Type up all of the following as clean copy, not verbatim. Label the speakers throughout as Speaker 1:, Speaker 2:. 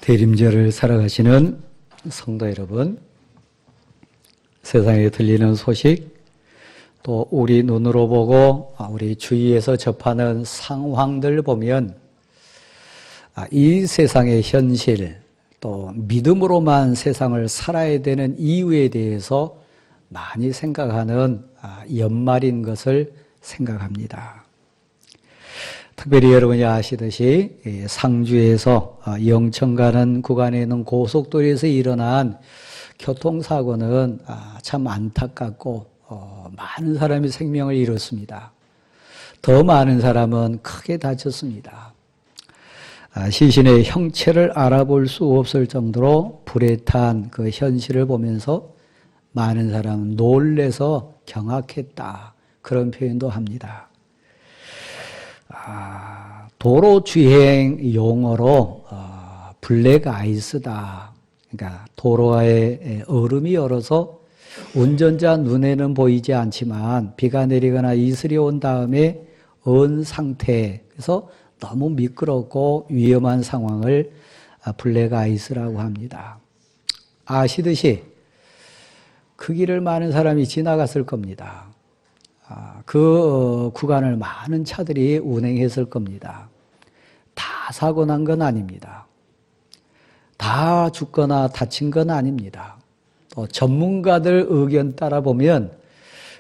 Speaker 1: 대림절을 살아가시는 성도 여러분, 세상에 들리는 소식, 또 우리 눈으로 보고 우리 주위에서 접하는 상황들 보면 이 세상의 현실, 또 믿음으로만 세상을 살아야 되는 이유에 대해서 많이 생각하는 연말인 것을 생각합니다. 특별히 여러분이 아시듯이 상주에서 영천 가는 구간에 있는 고속도로에서 일어난 교통사고는 참 안타깝고 많은 사람이 생명을 잃었습니다. 더 많은 사람은 크게 다쳤습니다. 시신의 형체를 알아볼 수 없을 정도로 불에 탄 그 현실을 보면서 많은 사람은 놀래서 경악했다, 그런 표현도 합니다. 도로 주행 용어로 블랙 아이스다. 그러니까 도로에 얼음이 얼어서 운전자 눈에는 보이지 않지만 비가 내리거나 이슬이 온 다음에 언 상태, 그래서 너무 미끄럽고 위험한 상황을 블랙 아이스라고 합니다. 아시듯이 그 길을 많은 사람이 지나갔을 겁니다. 그 구간을 많은 차들이 운행했을 겁니다. 다 사고 난 건 아닙니다. 다 죽거나 다친 건 아닙니다. 또 전문가들 의견 따라 보면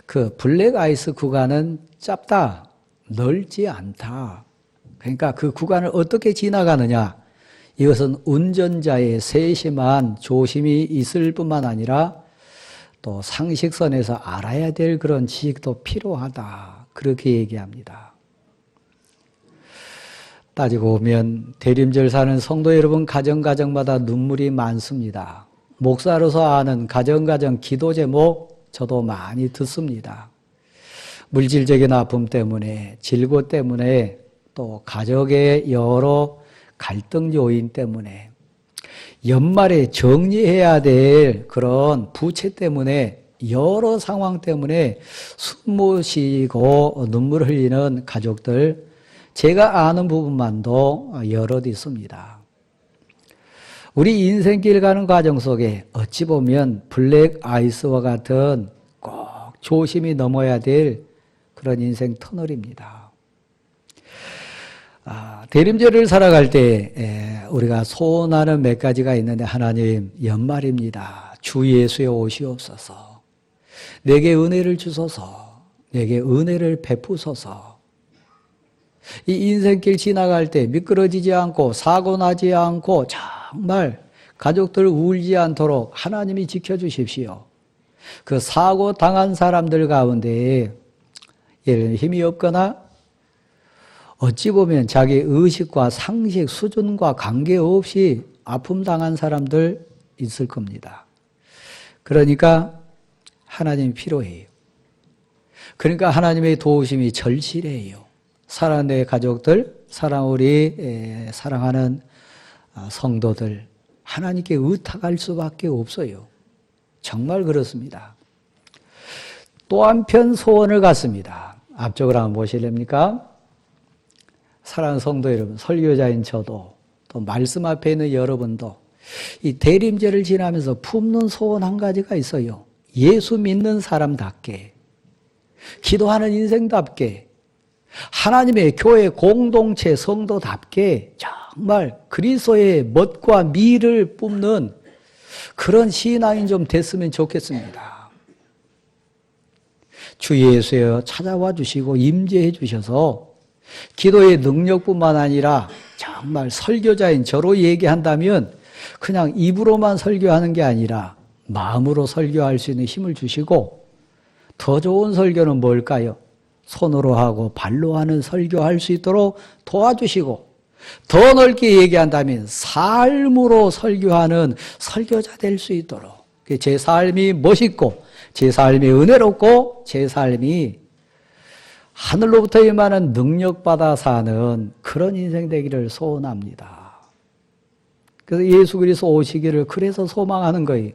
Speaker 1: 그 블랙 아이스 구간은 짧다, 넓지 않다. 그러니까 그 구간을 어떻게 지나가느냐, 이것은 운전자의 세심한 조심이 있을 뿐만 아니라 또 상식선에서 알아야 될 그런 지식도 필요하다, 그렇게 얘기합니다. 따지고 보면 대림절 사는 성도 여러분 가정가정마다 눈물이 많습니다. 목사로서 아는 가정가정 기도 제목 저도 많이 듣습니다. 물질적인 아픔 때문에, 질고 때문에, 또 가족의 여러 갈등 요인 때문에, 연말에 정리해야 될 그런 부채 때문에, 여러 상황 때문에 숨 못 쉬고 눈물 흘리는 가족들, 제가 아는 부분만도 여럿 있습니다. 우리 인생길 가는 과정 속에 어찌 보면 블랙 아이스와 같은 꼭 조심히 넘어야 될 그런 인생 터널입니다. 대림절을 살아갈 때 우리가 소원하는 몇 가지가 있는데, 하나님, 연말입니다. 주 예수여 오시옵소서. 내게 은혜를 주소서. 내게 은혜를 베푸소서. 이 인생길 지나갈 때 미끄러지지 않고 사고 나지 않고 정말 가족들 울지 않도록 하나님이 지켜주십시오. 그 사고 당한 사람들 가운데 예를 들면 힘이 없거나 어찌 보면 자기 의식과 상식 수준과 관계없이 아픔 당한 사람들 있을 겁니다. 그러니까 하나님이 필요해요. 그러니까 하나님의 도우심이 절실해요. 사랑하는 내 가족들, 우리 사랑하는 성도들, 하나님께 의탁할 수밖에 없어요. 정말 그렇습니다. 또 한편 소원을 갖습니다. 앞쪽으로 한번 보실랍니까? 사랑하는 성도 여러분, 설교자인 저도, 또 말씀 앞에 있는 여러분도 이 대림절을 지나면서 품는 소원 한 가지가 있어요. 예수 믿는 사람답게, 기도하는 인생답게, 하나님의 교회 공동체 성도답게 정말 그리스도의 멋과 미를 뿜는 그런 신앙인 좀 됐으면 좋겠습니다. 주 예수여 찾아와 주시고 임재해 주셔서 기도의 능력뿐만 아니라 정말 설교자인 저로 얘기한다면 그냥 입으로만 설교하는 게 아니라 마음으로 설교할 수 있는 힘을 주시고, 더 좋은 설교는 뭘까요? 손으로 하고 발로 하는 설교할 수 있도록 도와주시고, 더 넓게 얘기한다면 삶으로 설교하는 설교자 될 수 있도록, 제 삶이 멋있고 제 삶이 은혜롭고 제 삶이 하늘로부터 임하는 능력받아 사는 그런 인생 되기를 소원합니다. 그래서 예수 그리스도 오시기를 그래서 소망하는 거예요.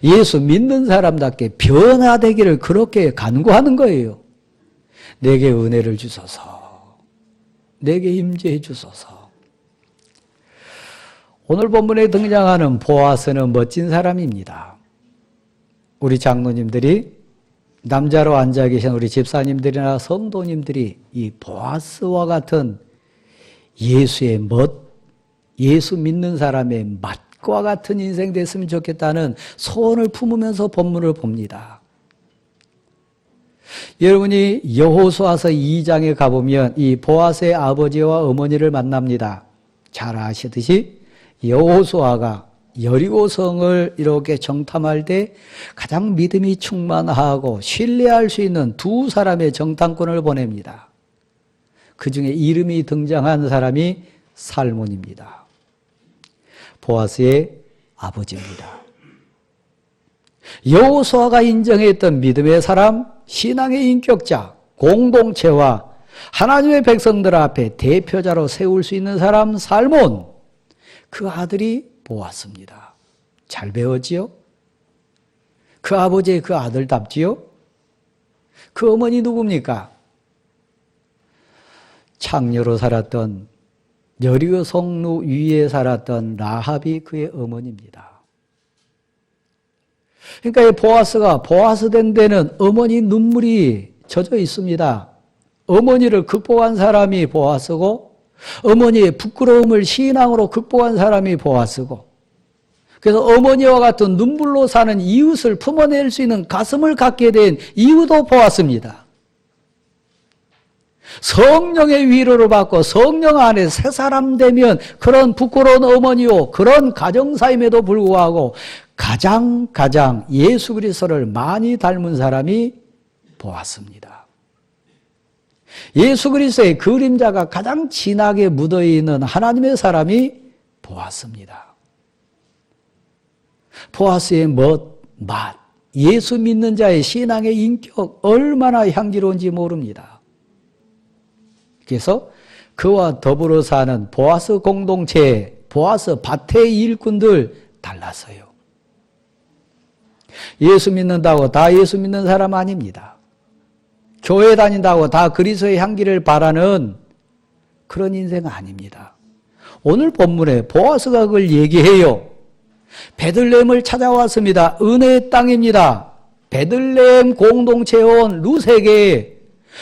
Speaker 1: 예수 믿는 사람답게 변화되기를 그렇게 간구하는 거예요. 내게 은혜를 주소서. 내게 임재해 주소서. 오늘 본문에 등장하는 보아스는 멋진 사람입니다. 우리 장로님들이, 남자로 앉아 계신 우리 집사님들이나 성도님들이 이 보아스와 같은 예수의 예수 믿는 사람의 맛과 같은 인생 됐으면 좋겠다는 소원을 품으면서 본문을 봅니다. 여러분이 여호수아서 2장에 가보면 이 보아스의 아버지와 어머니를 만납니다. 잘 아시듯이 여호수아가 여리고성을 이렇게 정탐할 때 가장 믿음이 충만하고 신뢰할 수 있는 두 사람의 정탐꾼을 보냅니다. 그 중에 이름이 등장한 사람이 살몬입니다. 보아스의 아버지입니다. 여호수아가 인정했던 믿음의 사람, 신앙의 인격자, 공동체와 하나님의 백성들 앞에 대표자로 세울 수 있는 사람 살몬, 그 아들이 보아스입니다. 잘 배웠지요? 그 아버지의 그 아들답지요? 그 어머니 누굽니까? 창녀로 살았던, 여리고 성루 위에 살았던 라합이 그의 어머니입니다. 그러니까 이 보아스가 보아스 된 데는 어머니 눈물이 젖어 있습니다. 어머니를 극복한 사람이 보아스고, 어머니의 부끄러움을 신앙으로 극복한 사람이 보아스고, 그래서 어머니와 같은 눈물로 사는 이웃을 품어낼 수 있는 가슴을 갖게 된 이유도 보았습니다. 성령의 위로를 받고 성령 안에 새 사람 되면 그런 부끄러운 어머니요, 그런 가정사임에도 불구하고 가장 예수 그리스도를 많이 닮은 사람이 보았습니다. 예수 그리스도의 그림자가 가장 진하게 묻어있는 하나님의 사람이 보았습니다. 보아스의 맛, 예수 믿는 자의 신앙의 인격 얼마나 향기로운지 모릅니다. 그래서 그와 더불어 사는 보아스 공동체, 보아스 밭의 일꾼들 달랐어요. 예수 믿는다고 다 예수 믿는 사람 아닙니다. 교회 다닌다고 다 그리스도의 향기를 바라는 그런 인생 아닙니다. 오늘 본문에 보아스가 그걸 얘기해요. 베들레헴을 찾아왔습니다. 은혜의 땅입니다. 베들레헴 공동체에 온 룻에게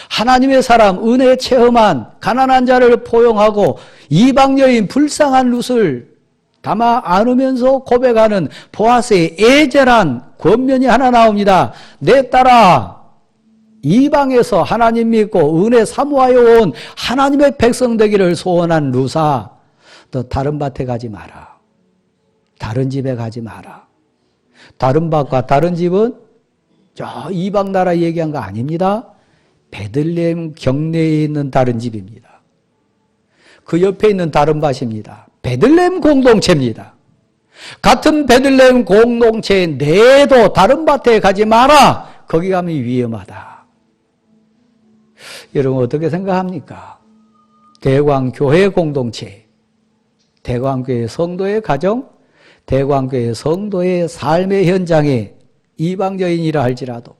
Speaker 1: 하나님의 사람, 은혜 체험한 가난한 자를 포용하고 이방 여인 불쌍한 룻을 담아 안으면서 고백하는 보아스의 애절한 권면이 하나 나옵니다. 내 딸아, 이방에서 하나님 믿고 은혜 사모하여 온 하나님의 백성 되기를 소원한 룻아, 너 다른 밭에 가지 마라. 다른 집에 가지 마라. 다른 밭과 다른 집은 저 이방 나라 얘기한 거 아닙니다. 베들레헴 경내에 있는 다른 집입니다. 그 옆에 있는 다른 밭입니다. 베들레헴 공동체입니다. 같은 베들레헴 공동체 내도 다른 밭에 가지 마라. 거기 가면 위험하다. 여러분 어떻게 생각합니까? 대광교회 공동체, 대광교회 성도의 가정, 대광교회 성도의 삶의 현장에 이방여인이라 할지라도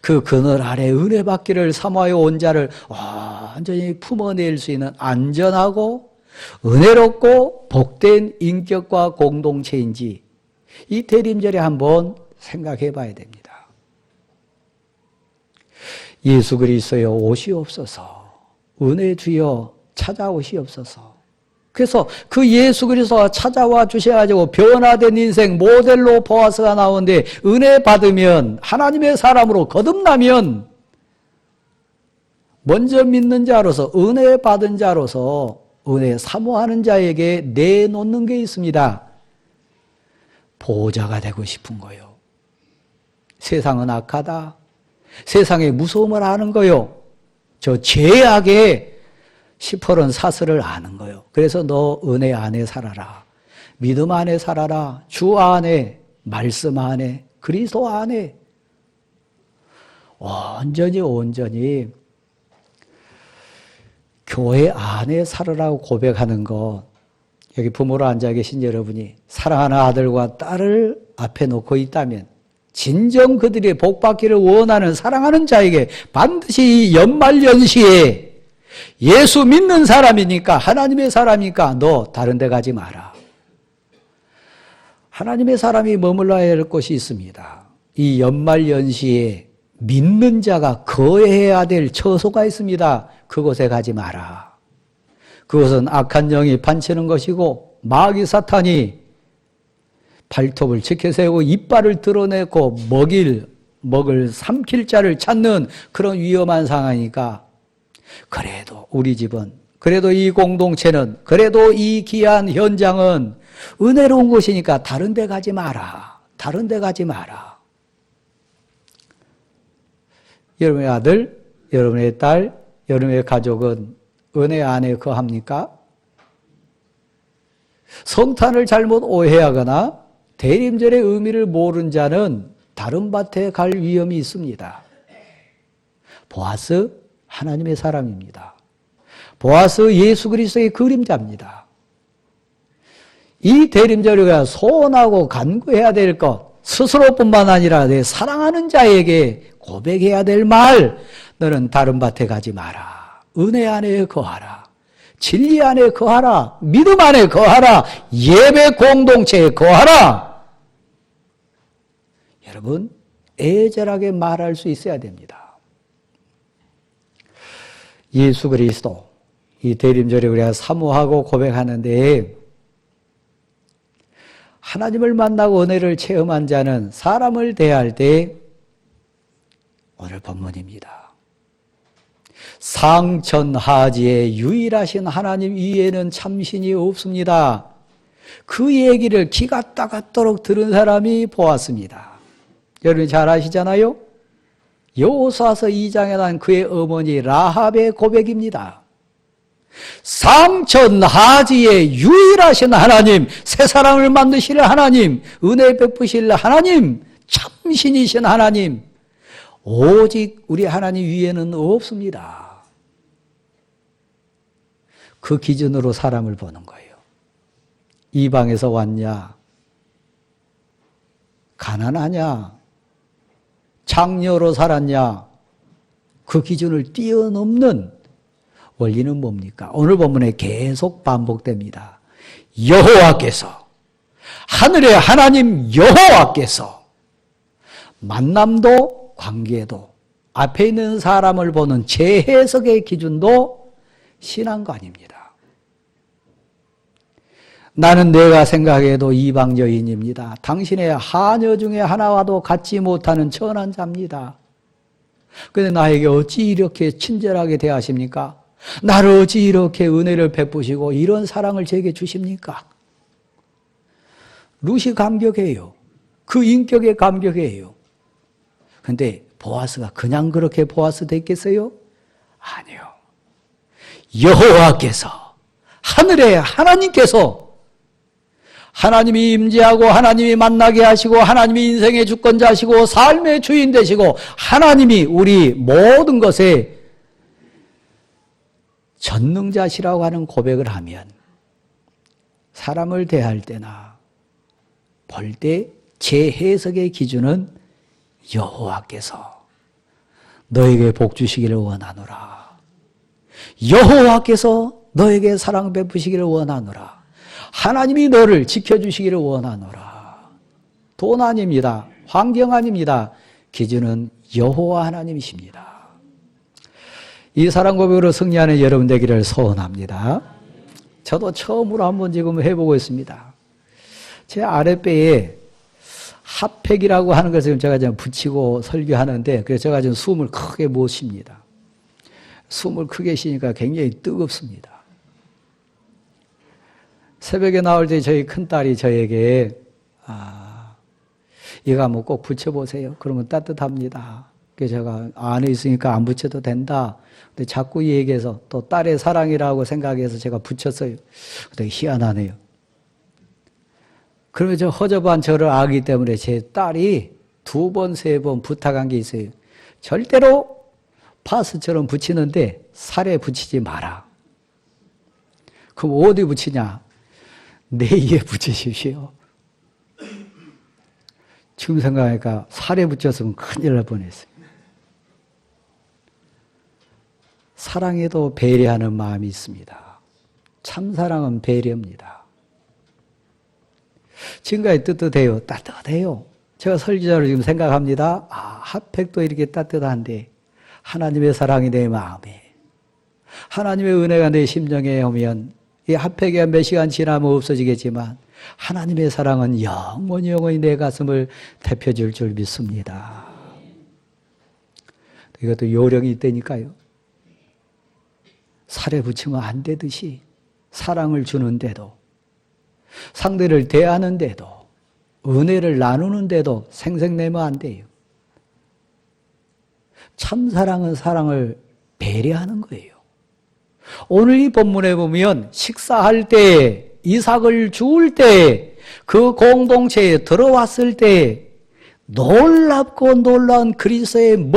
Speaker 1: 그 그늘 아래 은혜 받기를 사모하여 온 자를 완전히 품어낼 수 있는 안전하고 은혜롭고 복된 인격과 공동체인지 이 대림절에 한번 생각해 봐야 됩니다. 예수 그리스도여 오시옵소서, 은혜 주여 찾아오시옵소서. 그래서 그 예수 그리스도가 찾아와 주셔가지고 변화된 인생 모델로 보아스가 나오는데, 은혜 받으면 하나님의 사람으로 거듭나면 먼저 믿는 자로서, 은혜 받은 자로서 은혜 사모하는 자에게 내놓는 게 있습니다. 보호자가 되고 싶은 거요. 세상은 악하다. 세상의 무서움을 아는 거요. 저 죄악의 시퍼런 사슬을 아는 거요. 그래서 너 은혜 안에 살아라. 믿음 안에 살아라. 주 안에, 말씀 안에, 그리스도 안에 온전히 교회 안에 살으라고 고백하는 것, 여기 부모로 앉아 계신 여러분이 사랑하는 아들과 딸을 앞에 놓고 있다면 진정 그들이 복받기를 원하는 사랑하는 자에게 반드시 이 연말연시에 예수 믿는 사람이니까, 하나님의 사람이니까 너 다른 데 가지 마라. 하나님의 사람이 머물러야 할 곳이 있습니다. 이 연말연시에 믿는 자가 거해야 될 처소가 있습니다. 그곳에 가지 마라. 그것은 악한 영이 판치는 것이고 마귀 사탄이 발톱을 지켜세우고 이빨을 드러내고 먹을 삼킬 자를 찾는 그런 위험한 상황이니까 그래도 우리 집은, 그래도 이 공동체는, 그래도 이 귀한 현장은 은혜로운 곳이니까 다른 데 가지 마라. 다른 데 가지 마라. 여러분의 아들, 여러분의 딸, 여러분의 가족은 은혜 안에 거합니까? 성탄을 잘못 오해하거나 대림절의 의미를 모르는 자는 다른 밭에 갈 위험이 있습니다. 보아스 하나님의 사람입니다. 보아스 예수 그리스도의 그림자입니다. 이 대림절에 소원하고 간구해야 될 것, 스스로뿐만 아니라 내 사랑하는 자에게 고백해야 될 말, 너는 다른 밭에 가지 마라. 은혜 안에 거하라. 진리 안에 거하라. 믿음 안에 거하라. 예배 공동체에 거하라. 여러분, 애절하게 말할 수 있어야 됩니다. 예수 그리스도, 이 대림절에 우리가 사모하고 고백하는데 하나님을 만나고 은혜를 체험한 자는 사람을 대할 때 오늘 본문입니다. 상천하지에 유일하신 하나님 위에는 참신이 없습니다. 그 얘기를 기가 따갑도록 들은 사람이 보았습니다. 여러분 잘 아시잖아요? 여호수아서 2장에 난 그의 어머니 라합의 고백입니다. 상천하지에 유일하신 하나님, 새 사람을 만드실 하나님, 은혜 베푸실 하나님, 참신이신 하나님, 오직 우리 하나님 위에는 없습니다. 그 기준으로 사람을 보는 거예요. 이방에서 왔냐? 가난하냐? 장녀로 살았냐? 그 기준을 뛰어넘는 원리는 뭡니까? 오늘 본문에 계속 반복됩니다. 여호와께서, 하늘의 하나님 여호와께서 만남도 관계도 앞에 있는 사람을 보는 재해석의 기준도 신앙관입니다. 나는 내가 생각해도 이방 여인입니다. 당신의 하녀 중에 하나와도 같지 못하는 천한 자입니다. 그런데 나에게 어찌 이렇게 친절하게 대하십니까? 나를 어찌 이렇게 은혜를 베푸시고 이런 사랑을 제게 주십니까? 룻이 감격해요. 그 인격에 감격해요. 그런데 보아스가 그냥 그렇게 보아스 됐겠어요? 아니요. 여호와께서, 하늘의 하나님께서, 하나님이 임재하고 하나님이 만나게 하시고 하나님이 인생의 주권자시고 삶의 주인 되시고 하나님이 우리 모든 것에 전능자시라고 하는 고백을 하면 사람을 대할 때나 볼 때 제 해석의 기준은 여호와께서 너에게 복 주시기를 원하노라. 여호와께서 너에게 사랑 베푸시기를 원하노라. 하나님이 너를 지켜주시기를 원하노라. 돈 아닙니다. 환경 아닙니다. 기준은 여호와 하나님이십니다. 이 사랑 고백으로 승리하는 여러분 되기를 소원합니다. 저도 처음으로 한번 지금 해보고 있습니다. 제 아랫배에 핫팩이라고 하는 것을 제가 좀 붙이고 설교하는데, 그래서 제가 좀 숨을 크게 못 쉽니다. 숨을 크게 쉬니까 굉장히 뜨겁습니다. 새벽에 나올 때 저희 큰딸이 저에게 이거 한번 꼭 붙여보세요. 그러면 따뜻합니다. 그래서 제가 안에 있으니까 안 붙여도 된다. 근데 자꾸 얘기해서 또 딸의 사랑이라고 생각해서 제가 붙였어요. 되게 희한하네요. 그러면 저 허접한 저를 아기 때문에 제 딸이 2번, 3번 부탁한 게 있어요. 절대로 파스처럼 붙이는데 살에 붙이지 마라. 그럼 어디 붙이냐? 내 이에 붙이십시오. 지금 생각하니까 살에 붙였으면 큰일 날 뻔했어요. 사랑에도 배려하는 마음이 있습니다. 참사랑은 배려입니다. 지금까지 뜨뜻해요. 따뜻해요. 제가 설교자로 지금 생각합니다. 핫팩도 이렇게 따뜻한데 하나님의 사랑이 내 마음에, 하나님의 은혜가 내 심정에 오면 이 핫팩이 몇 시간 지나면 없어지겠지만 하나님의 사랑은 영원히 내 가슴을 데펴줄 줄 믿습니다. 이것도 요령이 있다니까요. 살에 붙이면 안 되듯이 사랑을 주는데도, 상대를 대하는데도, 은혜를 나누는데도 생색내면 안 돼요. 참 사랑은 사랑을 배려하는 거예요. 오늘 이 본문에 보면 식사할 때, 이삭을 주울 때, 그 공동체에 들어왔을 때 놀랍고 놀라운 그리스도의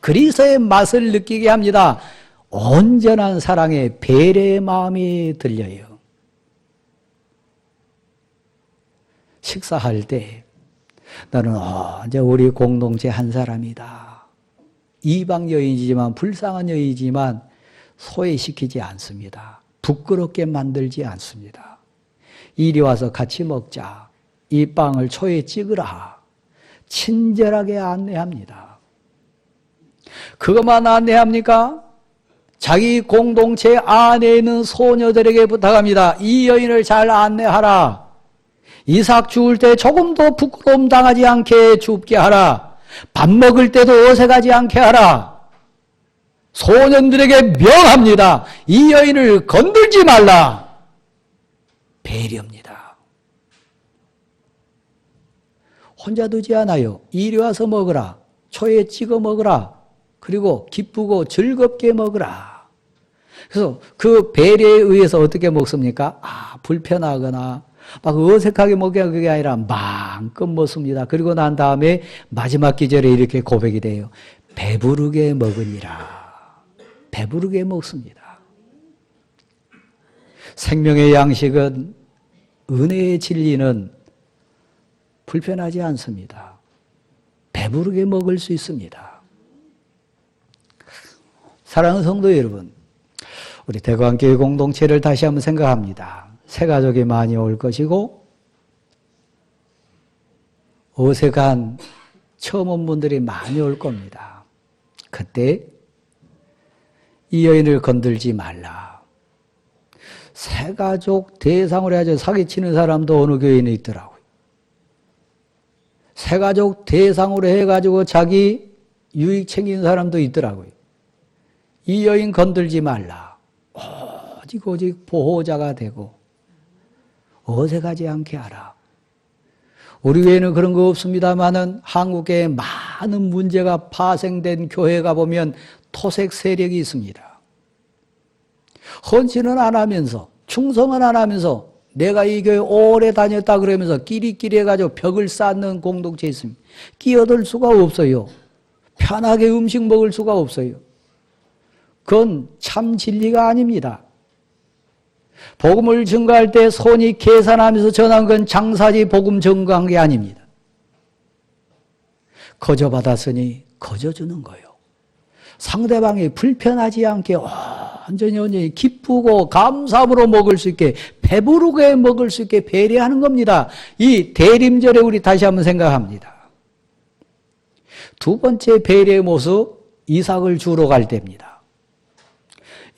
Speaker 1: 그리스도의 맛을 느끼게 합니다. 온전한 사랑의 배려의 마음이 들려요. 식사할 때 나는 이제 우리 공동체 한 사람이다. 이방 여인이지만 불쌍한 여인이지만 소외시키지 않습니다. 부끄럽게 만들지 않습니다. 이리 와서 같이 먹자. 이 빵을 초에 찍으라. 친절하게 안내합니다. 그것만 안내합니까? 자기 공동체 안에 있는 소녀들에게 부탁합니다. 이 여인을 잘 안내하라. 이삭 주울 때 조금도 부끄러움 당하지 않게 줍게 하라. 밥 먹을 때도 어색하지 않게 하라. 소년들에게 명합니다. 이 여인을 건들지 말라. 배려입니다. 혼자 두지 않아요. 이리 와서 먹으라. 초에 찍어 먹으라. 그리고 기쁘고 즐겁게 먹으라. 그래서 그 배려에 의해서 어떻게 먹습니까? 불편하거나 막 어색하게 먹게 그게 아니라 마음껏 먹습니다. 그리고 난 다음에 마지막 기절에 이렇게 고백이 돼요. 배부르게 먹으니라. 배부르게 먹습니다. 생명의 양식은, 은혜의 진리는 불편하지 않습니다. 배부르게 먹을 수 있습니다. 사랑하는 성도 여러분, 우리 대관교회 공동체를 다시 한번 생각합니다. 새 가족이 많이 올 것이고 어색한 처음 온 분들이 많이 올 겁니다. 그때 이 여인을 건들지 말라. 새 가족 대상으로 해서 사기치는 사람도 어느 교회에 있더라고요. 새 가족 대상으로 해가지고 자기 유익 챙기는 사람도 있더라고요. 이 여인 건들지 말라. 오직 보호자가 되고 어색하지 않게 하라. 우리 교회는 그런 거 없습니다만은 한국에 많은 문제가 파생된 교회가 보면 토색 세력이 있습니다. 헌신은 안 하면서, 충성은 안 하면서 내가 이 교회 오래 다녔다 그러면서 끼리끼리 해가지고 벽을 쌓는 공동체 있습니다. 끼어들 수가 없어요. 편하게 음식 먹을 수가 없어요. 그건 참 진리가 아닙니다. 복음을 증거할 때 손이 계산하면서 전한 건 장사지 복음 증거한 게 아닙니다. 거저 받았으니 거저 주는 거예요. 상대방이 불편하지 않게 온전히 기쁘고 감사함으로 먹을 수 있게, 배부르게 먹을 수 있게 배려하는 겁니다. 이 대림절에 우리 다시 한번 생각합니다. 두 번째 배려의 모습, 이삭을 주우러 갈 때입니다.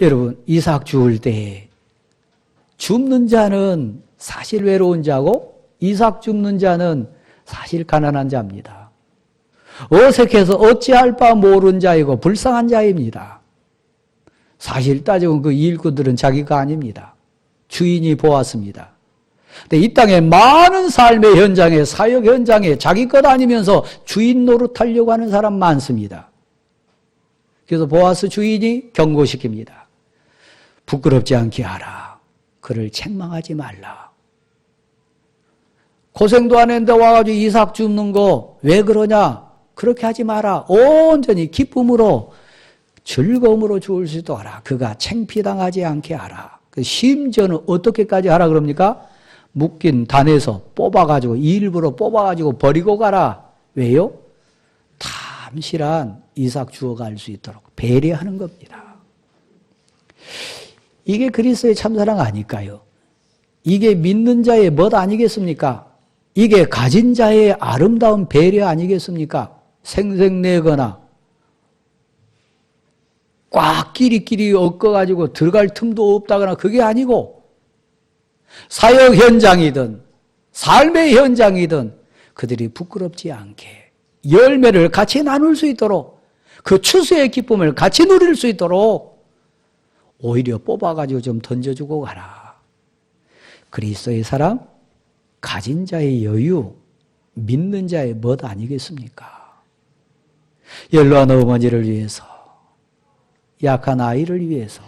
Speaker 1: 여러분, 이삭 주울 때 줍는 자는 사실 외로운 자고 이삭 줍는 자는 사실 가난한 자입니다. 어색해서 어찌할 바 모르는 자이고 불쌍한 자입니다. 사실 따지면 그 일꾼들은 자기가 아닙니다. 주인이 보았습니다. 근데 이 땅에 많은 삶의 현장에, 사역 현장에 자기 것 아니면서 주인 노릇하려고 하는 사람 많습니다. 그래서 보아스 주인이 경고시킵니다. 부끄럽지 않게 하라. 그를 책망하지 말라. 고생도 안 했는데 와가지고 이삭 줍는 거 왜 그러냐? 그렇게 하지 마라. 온전히 기쁨으로 즐거움으로 주울 수 있도록 하라. 그가 창피당하지 않게 하라. 심지어는 어떻게까지 하라 그럽니까? 묶인 단에서 뽑아가지고 일부러 뽑아가지고 버리고 가라. 왜요? 탐실한 이삭 주워갈 수 있도록 배려하는 겁니다. 이게 그리스도의 참사랑 아닐까요? 이게 믿는 자의 멋 아니겠습니까? 이게 가진 자의 아름다운 배려 아니겠습니까? 생색내거나 꽉 끼리끼리 엮어가지고 들어갈 틈도 없다거나 그게 아니고 사역 현장이든 삶의 현장이든 그들이 부끄럽지 않게 열매를 같이 나눌 수 있도록 그 추수의 기쁨을 같이 누릴 수 있도록 오히려 뽑아가지고 좀 던져주고 가라. 그리스도의 사랑, 가진 자의 여유, 믿는 자의 멋 아니겠습니까? 연로한 어머니를 위해서, 약한 아이를 위해서,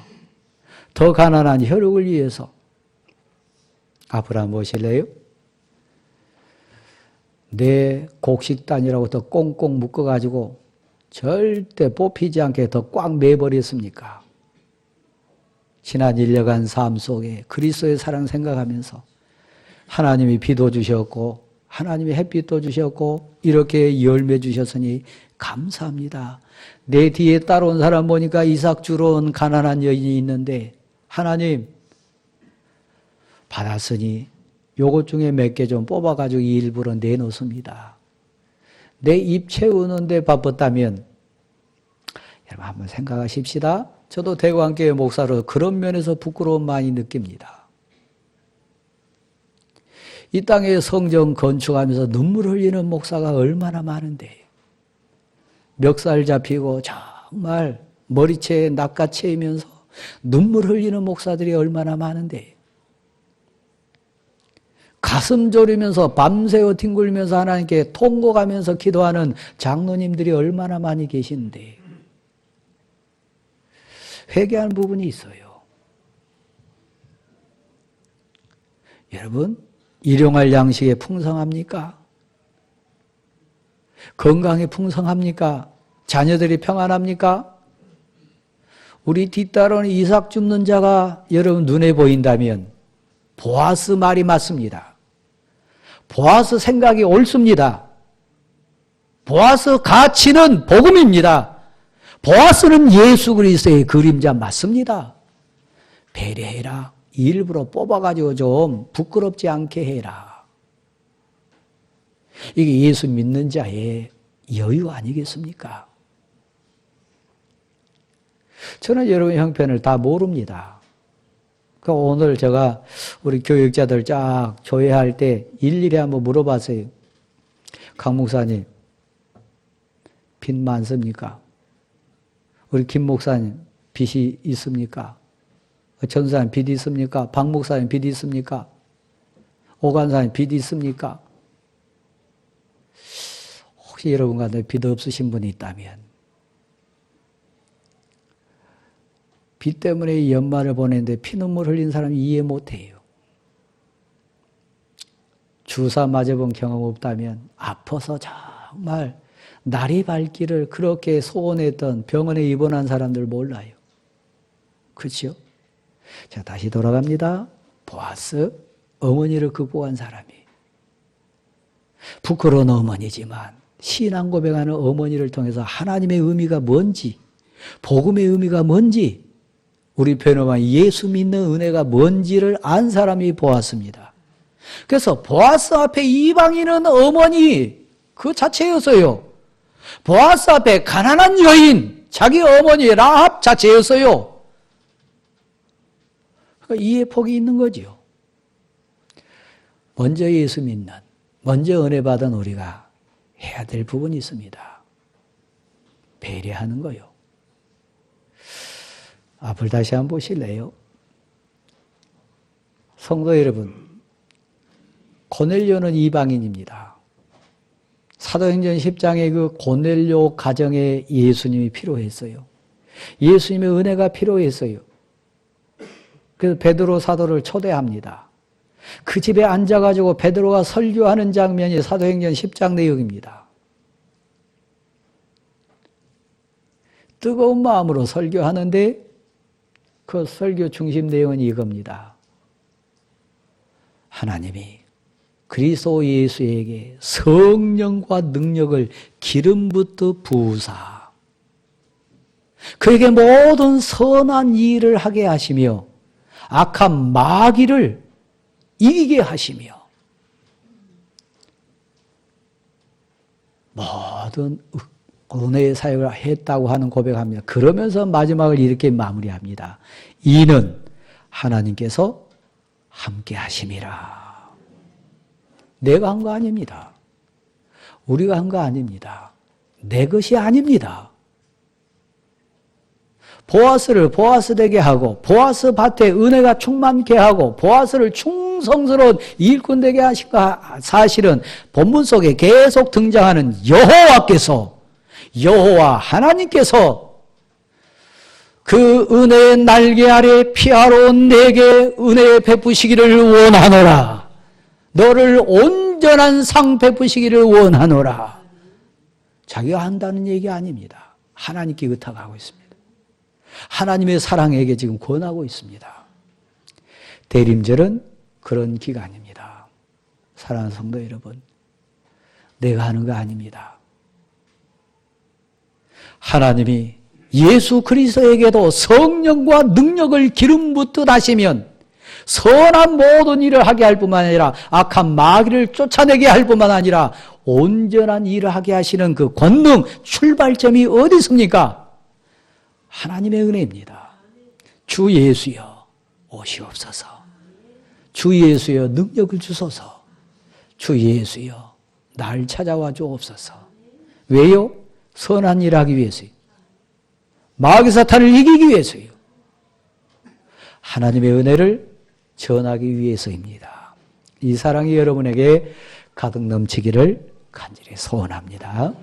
Speaker 1: 더 가난한 혈육을 위해서 앞으로 한번 보실래요? 내 곡식단이라고 더 꽁꽁 묶어가지고 절대 뽑히지 않게 더 꽉 매버렸습니까? 지난 1년간 삶 속에 그리스도의 사랑 생각하면서 하나님이 비도 주셨고 하나님이 햇빛도 주셨고 이렇게 열매 주셨으니 감사합니다. 내 뒤에 따라온 사람 보니까 이삭 주러 온 가난한 여인이 있는데 하나님 받았으니 요것 중에 몇 개 좀 뽑아가지고 일부러 내놓습니다. 내 입 채우는데 바빴다면 여러분 한번 생각하십시다. 저도 대구한교회 목사로 그런 면에서 부끄러움 많이 느낍니다. 이 땅에 성전 건축하면서 눈물 흘리는 목사가 얼마나 많은데 멱살 잡히고 정말 머리채에 낚아채이면서 눈물 흘리는 목사들이 얼마나 많은데 가슴 졸이면서 밤새워 뒹굴면서 하나님께 통곡하면서 기도하는 장로님들이 얼마나 많이 계신데 회개하는 부분이 있어요. 여러분, 일용할 양식에 풍성합니까? 건강에 풍성합니까? 자녀들이 평안합니까? 우리 뒤따르는 이삭 줍는 자가 여러분 눈에 보인다면 보아스 말이 맞습니다. 보아스 생각이 옳습니다. 보아스 가치는 복음입니다. 보아스는 예수 그리스도의 그림자 맞습니다. 배려해라. 일부러 뽑아가지고 좀 부끄럽지 않게 해라. 이게 예수 믿는 자의 여유 아니겠습니까? 저는 여러분 형편을 다 모릅니다. 그러니까 오늘 제가 우리 교육자들 쫙 조회할 때 일일이 한번 물어봤어요. 강 목사님, 빚 많습니까? 우리 김 목사님, 빚이 있습니까? 전사님, 빚 있습니까? 박 목사님, 빚 있습니까? 오 간사님, 빚 있습니까? 혹시 여러분 가운데 빚 없으신 분이 있다면 빚 때문에 연말을 보내는데 피눈물 흘린 사람이 이해 못해요. 주사 맞아본 경험 없다면 아파서 정말 날이 밝기를 그렇게 소원했던 병원에 입원한 사람들 몰라요. 그렇죠? 자, 다시 돌아갑니다. 보아스, 어머니를 극복한 사람이. 부끄러운 어머니지만 신앙 고백하는 어머니를 통해서 하나님의 의미가 뭔지, 복음의 의미가 뭔지, 우리 편어만 예수 믿는 은혜가 뭔지를 안 사람이 보았습니다. 그래서 보아스 앞에 이방인은 어머니 그 자체였어요. 보아스 앞에 가난한 여인, 자기 어머니 라합 자체였어요. 그러니까 이해 폭이 있는 거죠. 먼저 예수 믿는, 먼저 은혜 받은 우리가 해야 될 부분이 있습니다. 배려하는 거요. 앞을 다시 한번 보실래요? 성도 여러분, 고넬료는 이방인입니다. 사도행전 10장의 그 고넬료 가정에 예수님이 필요했어요. 예수님의 은혜가 필요했어요. 그래서 베드로 사도를 초대합니다. 그 집에 앉아가지고 베드로가 설교하는 장면이 사도행전 10장 내용입니다. 뜨거운 마음으로 설교하는데 그 설교 중심 내용은 이겁니다. 하나님이 그리스도 예수에게 성령과 능력을 기름부터 부으사 그에게 모든 선한 일을 하게 하시며 악한 마귀를 이기게 하시며 모든 은혜의 사역을 했다고 하는 고백합니다. 그러면서 마지막을 이렇게 마무리합니다. 이는 하나님께서 함께 하심이라. 내가 한 거 아닙니다. 우리가 한 거 아닙니다. 내 것이 아닙니다. 보아스를 보아스 되게 하고 보아스 밭에 은혜가 충만케 하고 보아스를 충성스러운 일꾼 되게 하신 거 사실은 본문 속에 계속 등장하는 여호와께서 여호와 하나님께서 그 은혜의 날개 아래 피하러 내게 은혜 베푸시기를 원하노라. 너를 온전한 상 베푸시기를 원하노라. 자기가 한다는 얘기 아닙니다. 하나님께 의탁하고 있습니다. 하나님의 사랑에게 지금 권하고 있습니다. 대림절은 그런 기간입니다. 사랑하는 성도 여러분, 내가 하는 거 아닙니다. 하나님이 예수 그리스도에게도 성령과 능력을 기름 붓듯 하시면 선한 모든 일을 하게 할 뿐만 아니라 악한 마귀를 쫓아내게 할 뿐만 아니라 온전한 일을 하게 하시는 그 권능, 출발점이 어디 있습니까? 하나님의 은혜입니다. 주 예수여 오시옵소서. 주 예수여 능력을 주소서. 주 예수여 날 찾아와 주옵소서. 왜요? 선한 일을 하기 위해서요. 마귀 사탄을 이기기 위해서요. 하나님의 은혜를 전하기 위해서입니다. 이 사랑이 여러분에게 가득 넘치기를 간절히 소원합니다.